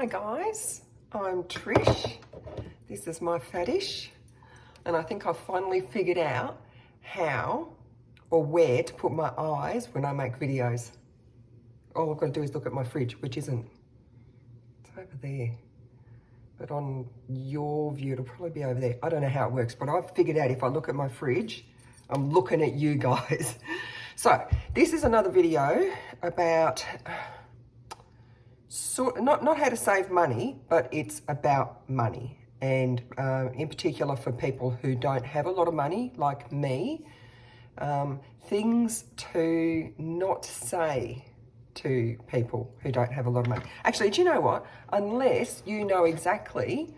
Hi guys, I'm Trish. This is my fetish, and I think I've finally figured out how or where to put my eyes when I make videos. All I've got to do is look at my fridge, which isn't. It's over there. But on your view, it'll probably be over there. I don't know how it works, but I've figured out if I look at my fridge, I'm looking at you guys. So this is another video about not how to save money, but it's about money. And in particular for people who don't have a lot of money, like me, things to not say to people who don't have a lot of money. Actually, do you know what? Unless you know exactly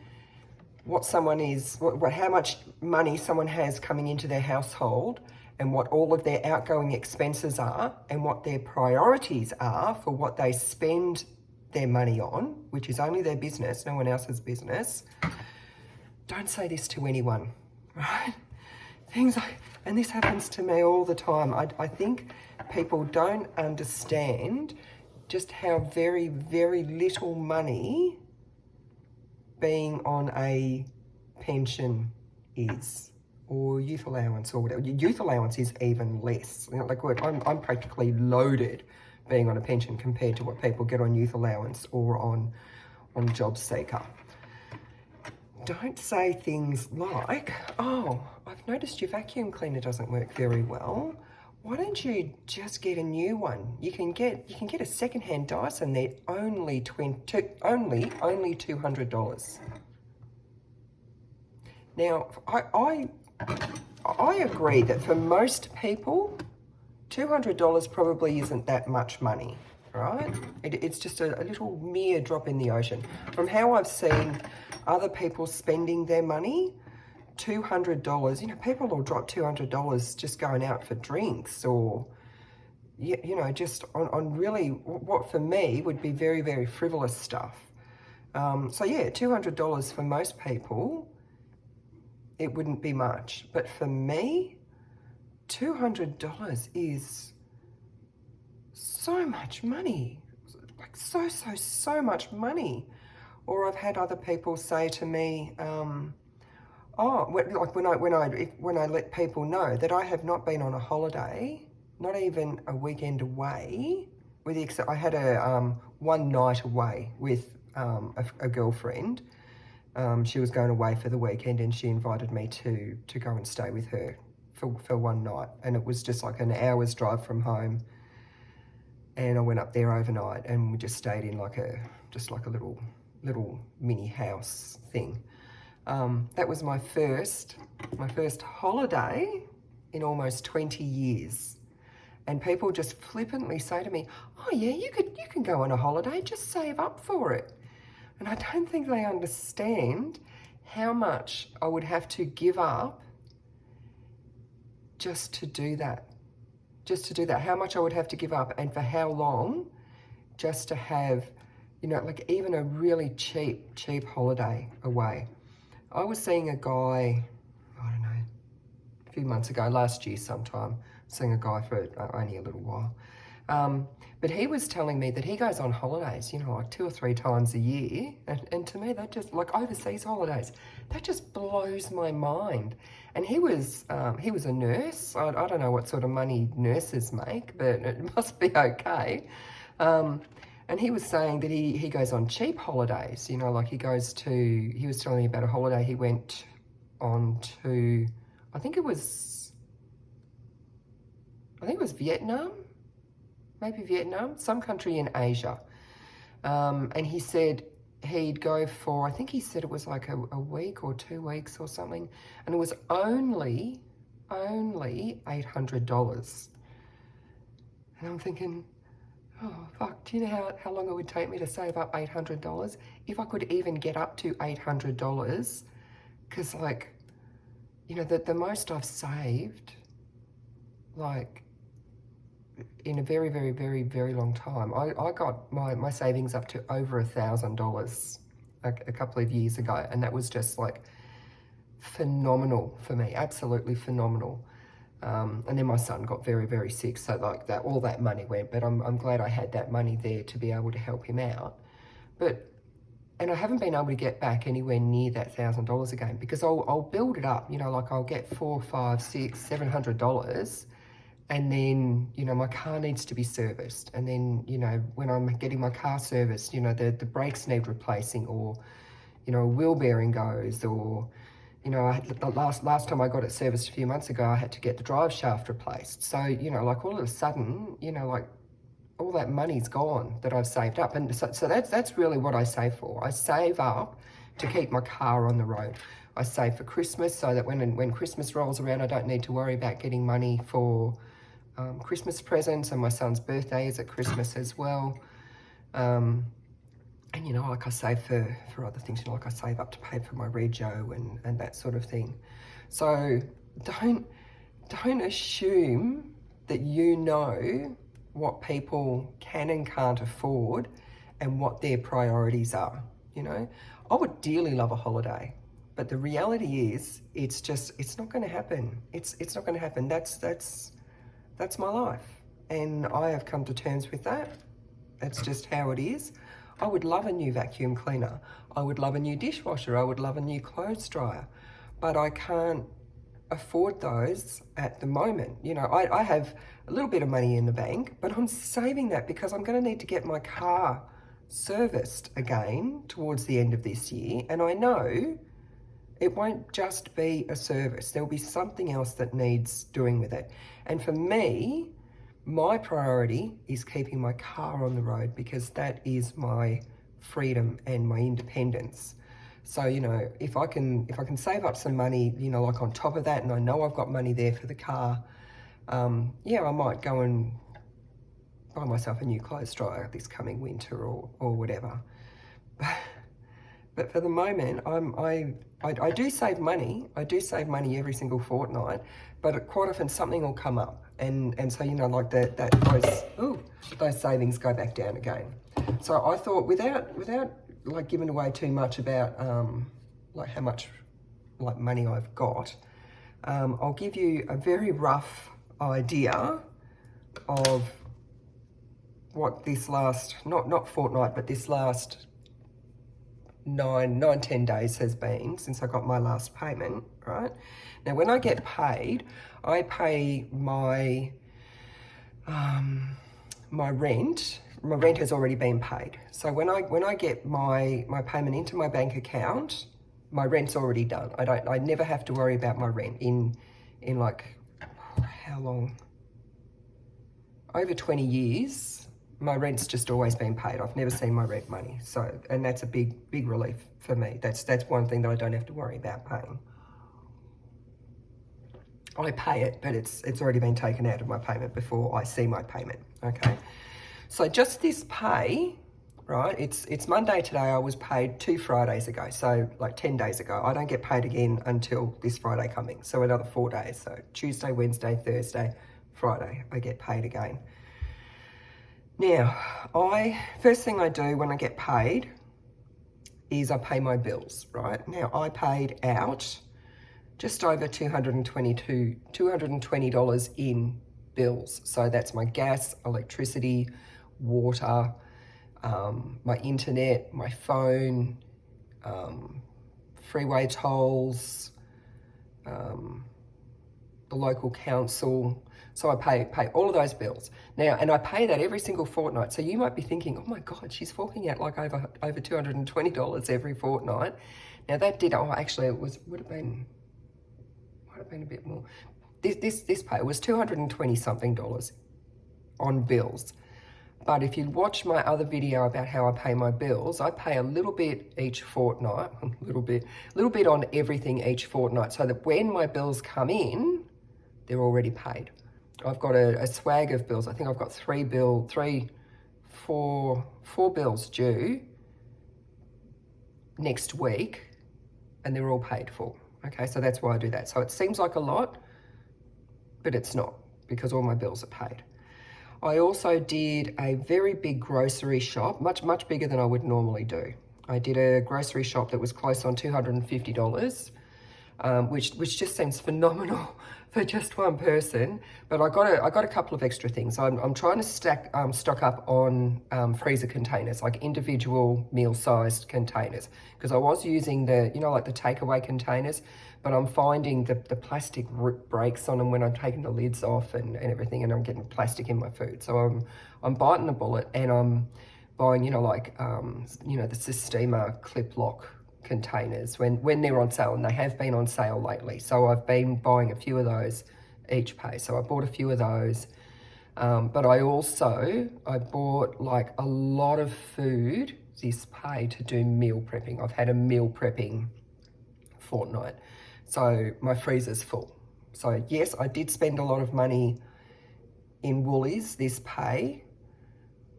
what someone is, how much money someone has coming into their household, and what all of their outgoing expenses are, and what their priorities are for what they spend their money on, which is only their business, no one else's business, don't say this to anyone, right? Things like, and this happens to me all the time. I think people don't understand just how very, very little money being on a pension is, or youth allowance or whatever. Youth allowance is even less. You know, like I'm practically loaded being on a pension compared to what people get on youth allowance or on job seeker. Don't say things like, oh, I've noticed your vacuum cleaner doesn't work very well. Why don't you just get a new one? You can get a secondhand Dyson. They're only $200. Now, I agree that for most people, $200 probably isn't that much money, right? It's just a little mere drop in the ocean. From how I've seen other people spending their money, $200, you know, people will drop $200 just going out for drinks or, you know, just on really what for me would be very, very frivolous stuff. So yeah, $200 for most people, it wouldn't be much. But for me, $200 is so much money, like so much money. Or I've had other people say to me, oh, like when I let people know that I have not been on a holiday, not even a weekend away, with the except I had a one night away with a girlfriend. She was going away for the weekend, and she invited me to go and stay with her for one night, and it was just like an hour's drive from home. And I went up there overnight, and we just stayed in like a little mini house thing. That was my first holiday in almost 20 years. And people just flippantly say to me, oh yeah, you can go on a holiday, just save up for it. And I don't think they understand how much I would have to give up just to do that. How much I would have to give up, and for how long, just to have, you know, like even a really cheap holiday away. I was seeing a guy, I don't know, a few months ago, last year sometime, seeing a guy for only a little while. But he was telling me that he goes on holidays, you know, like 2 or 3 times a year. And to me, that just, like overseas holidays, that just blows my mind. And he was a nurse. I don't know what sort of money nurses make, but it must be okay. And he was saying that he goes on cheap holidays, you know, like he was telling me about a holiday he went on to, I think it was Vietnam, some country in Asia. And he said he'd go for, I think he said it was like a week or 2 weeks or something, and it was only $800. And I'm thinking, oh fuck, do you know how long it would take me to save up $800? If I could even get up to $800, because like, you know, the most I've saved, like, in a very, very, very, very long time. I got my savings up to over $1,000 a couple of years ago, and that was just like phenomenal for me, absolutely phenomenal. And then my son got very, very sick, so like that, all that money went, but I'm glad I had that money there to be able to help him out. But And I haven't been able to get back anywhere near that $1,000 again, because I'll build it up, you know, like I'll get $400, $500, $600, $700, and then, you know, my car needs to be serviced. And then, you know, when I'm getting my car serviced, you know, the brakes need replacing, or, you know, a wheel bearing goes, or, you know, the last time I got it serviced a few months ago, I had to get the drive shaft replaced. So, you know, like all of a sudden, you know, like all that money's gone that I've saved up. And so that's really what I save for. I save up to keep my car on the road. I save for Christmas, so that when Christmas rolls around, I don't need to worry about getting money for Christmas presents, and my son's birthday is at Christmas as well. And, you know, like I save for other things, you know, like I save up to pay for my rego and that sort of thing. So don't assume that you know what people can and can't afford and what their priorities are, you know. I would dearly love a holiday, but the reality is it's not going to happen. It's not going to happen. That's my life, and I have come to terms with that. That's just how it is. I would love a new vacuum cleaner. I would love a new dishwasher. I would love a new clothes dryer, but I can't afford those at the moment. You know, I have a little bit of money in the bank, but I'm saving that because I'm going to need to get my car serviced again towards the end of this year. And I know it won't just be a service. There'll be something else that needs doing with it. And for me, my priority is keeping my car on the road, because that is my freedom and my independence. So, you know, if I can save up some money, you know, like on top of that, and I know I've got money there for the car, yeah, I might go and buy myself a new clothes dryer this coming winter or whatever. But for the moment, I do save money. I do save money every single fortnight, but quite often something will come up. And so, you know, like those savings go back down again. So I thought, without like giving away too much about like how much like money I've got, I'll give you a very rough idea of what this last, not fortnight, but this last 10 days has been since I got my last payment, right? Now, when I get paid, I pay my my rent. My rent has already been paid. So when I get my payment into my bank account, my rent's already done. I never have to worry about my rent in like, how long? Over 20 years, my rent's just always been paid. I've never seen my rent money. So, and that's a big relief for me. That's one thing that I don't have to worry about paying. I pay it, but it's already been taken out of my payment before I see my payment, okay? So just this pay, right, it's Monday today. I was paid 2 Fridays ago, so like 10 days ago. I don't get paid again until this Friday coming, so another 4 days. So Tuesday, Wednesday, Thursday, Friday, I get paid again. Now, first thing I do when I get paid is I pay my bills, right? Now, I paid out just over $220 in bills. So that's my gas, electricity, water, my internet, my phone, freeway tolls, the local council. So I pay all of those bills. Now, and I pay that every single fortnight. So you might be thinking, oh my God, she's forking out like over $220 every fortnight. Now that did, actually it would have been a bit more. This pay was $220 something on bills. But if you watch my other video about how I pay my bills, I pay a little bit each fortnight, a little bit on everything each fortnight, so that when my bills come in, they're already paid. I've got a swag of bills. I think I've got four bills due next week, and they're all paid for. Okay, so that's why I do that. So it seems like a lot, but it's not, because all my bills are paid. I also did a very big grocery shop, much bigger than I would normally do. I did a grocery shop that was close on $250. which just seems phenomenal for just one person. But I got a couple of extra things. I'm trying to stock up on freezer containers, like individual meal-sized containers, because I was using the, like the takeaway containers, but I'm finding the plastic breaks on them when I'm taking the lids off and everything, and I'm getting plastic in my food. So I'm biting the bullet, and I'm buying, the Sistema clip lock containers when they're on sale, and they have been on sale lately. So I've been buying a few of those each pay. So I bought a few of those, but I bought like a lot of food this pay to do meal prepping. I've had a meal prepping fortnight, so my freezer's full. So yes, I did spend a lot of money in Woolies this pay,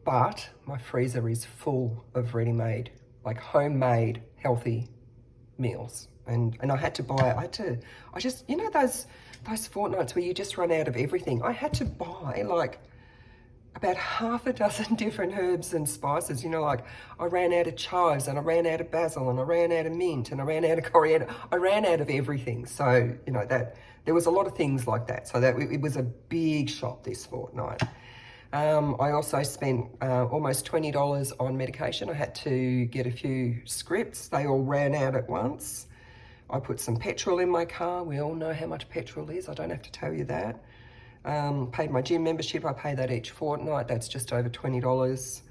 but my freezer is full of ready-made, like homemade, healthy meals. And I had to buy, those fortnights where you just run out of everything. I had to buy like about half a dozen different herbs and spices. Like I ran out of chives, and I ran out of basil, and I ran out of mint, and I ran out of coriander. I ran out of everything. So, that there was a lot of things like that. So that it was a big shop this fortnight. I also spent almost $20 on medication. I had to get a few scripts. They all ran out at once. I put some petrol in my car. We all know how much petrol is. I don't have to tell you that. Paid my gym membership. I pay that each fortnight. That's just over $20.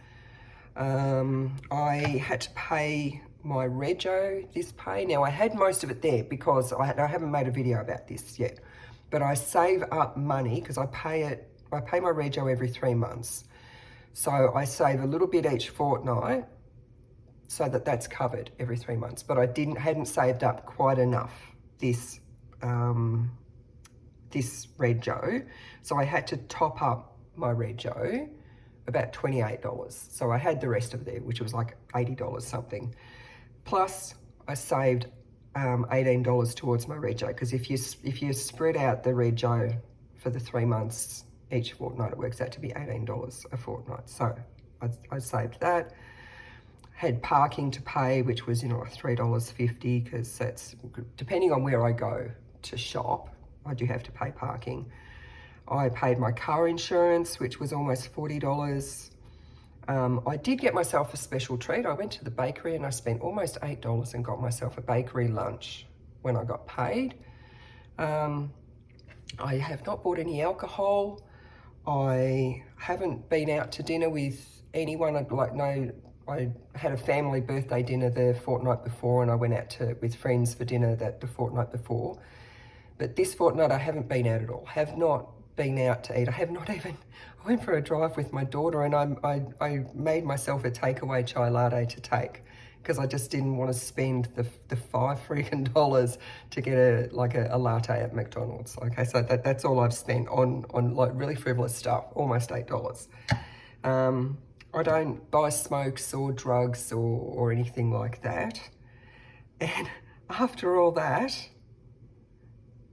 I had to pay my rego this pay. Now, I had most of it there because I haven't made a video about this yet. But I save up money because I pay my rego every 3 months. So I save a little bit each fortnight so that's covered every 3 months. But I hadn't saved up quite enough this rego. So I had to top up my rego about $28. So I had the rest of it there, which was like $80 something. Plus I saved $18 towards my rego, because if you spread out the rego for the 3 months each fortnight, it works out to be $18 a fortnight. So I saved that. Had parking to pay, which was, like $3.50, because that's, depending on where I go to shop, I do have to pay parking. I paid my car insurance, which was almost $40. I did get myself a special treat. I went to the bakery and I spent almost $8 and got myself a bakery lunch when I got paid. I have not bought any alcohol. I haven't been out to dinner with anyone. I had a family birthday dinner the fortnight before, and I went out with friends for dinner the fortnight before. But this fortnight I haven't been out at all. Have not been out to eat. I went for a drive with my daughter, and I made myself a takeaway chai latte to take, because I just didn't want to spend the $5 freaking to get a latte at McDonald's. Okay, so that's all I've spent on like really frivolous stuff, almost $8. I don't buy smokes or drugs or anything like that. And after all that,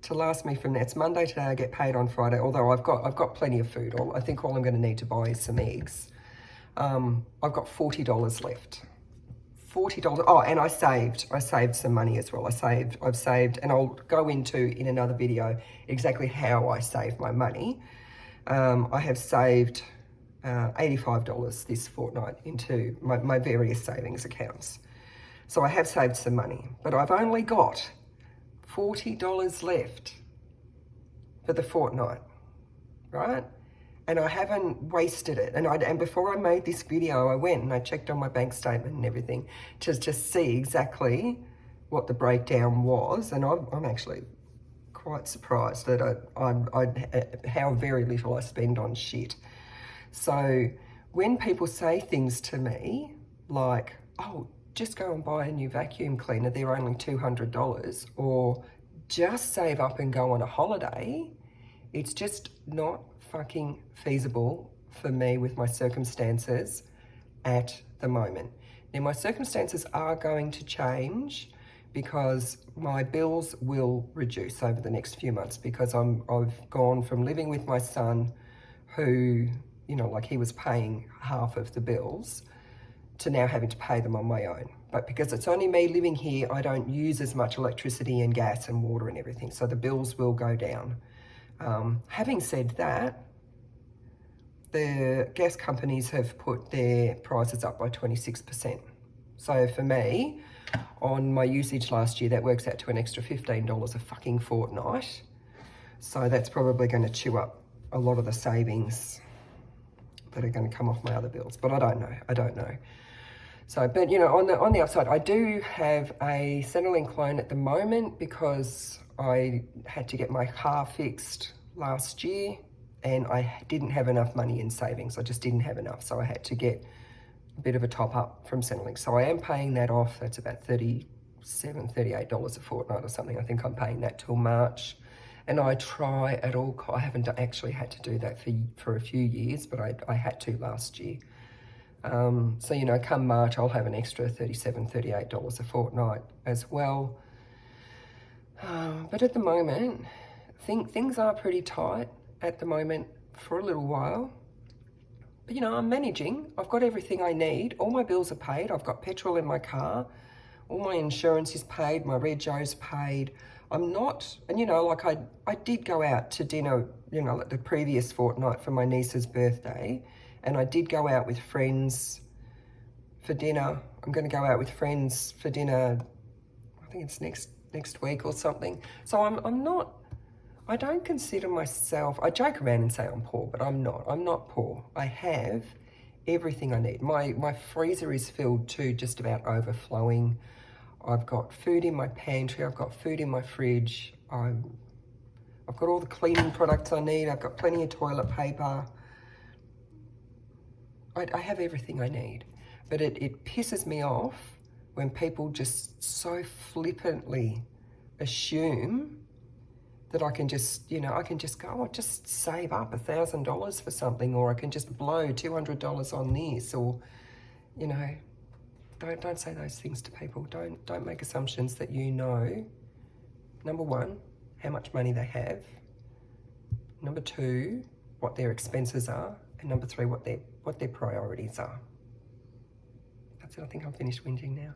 to last me from there, it's Monday today, I get paid on Friday, although I've got plenty of food. I think all I'm going to need to buy is some eggs. I've got $40 left. $40. Oh, and I saved some money as well. I've saved, and I'll go into in another video exactly how I save my money. I have saved $85 this fortnight into my various savings accounts. So I have saved some money, but I've only got $40 left for the fortnight, right? And I haven't wasted it. And before I made this video, I went and I checked on my bank statement and everything to just see exactly what the breakdown was. And I'm actually quite surprised that how very little I spend on shit. So when people say things to me like, oh, just go and buy a new vacuum cleaner, they're only $200, or just save up and go on a holiday, it's just not fucking feasible for me with my circumstances at the moment. Now, my circumstances are going to change because my bills will reduce over the next few months, because I've gone from living with my son, who, like he was paying half of the bills, to now having to pay them on my own. But because it's only me living here, I don't use as much electricity and gas and water and everything, so the bills will go down. Having said that, the gas companies have put their prices up by 26%. So for me, on my usage last year, that works out to an extra $15 a fucking fortnight. So that's probably going to chew up a lot of the savings that are going to come off my other bills. But I don't know. So, but you know, on the upside, I do have a Centrelink loan at the moment because I had to get my car fixed last year and I didn't have enough money in savings. I just didn't have enough. So I had to get a bit of a top up from Centrelink. So I am paying that off. That's about $37, $38 a fortnight or something. I think I'm paying that till March. And I try at all, I haven't actually had to do that for a few years, but I had to last year. So, you know, come March, I'll have an extra $37, $38 a fortnight as well. But at the moment, things are pretty tight at the moment for a little while. But, you know, I'm managing. I've got everything I need. All my bills are paid. I've got petrol in my car. All my insurance is paid. My rego's paid. I'm not, and you know, like I did go out to dinner, you know, like the previous fortnight for my niece's birthday. And I did go out with friends for dinner. I'm going to go out with friends for dinner, I think it's next week or something. So I'm not, I don't consider myself, I joke around and say I'm poor, but I'm not poor. I have everything I need. My freezer is filled to just about overflowing. I've got food in my pantry, I've got food in my fridge, I've got all the cleaning products I need, I've got plenty of toilet paper. I have everything I need. But it pisses me off when people just so flippantly assume that I can just, you know, I can just go, I'll just save up $1,000 for something, or I can just blow $200 on this, or, you know, don't say those things to people. Don't make assumptions that you know, number one, how much money they have, number two, what their expenses are, and number three, what their priorities are. That's it. I think I'm finished whinging now.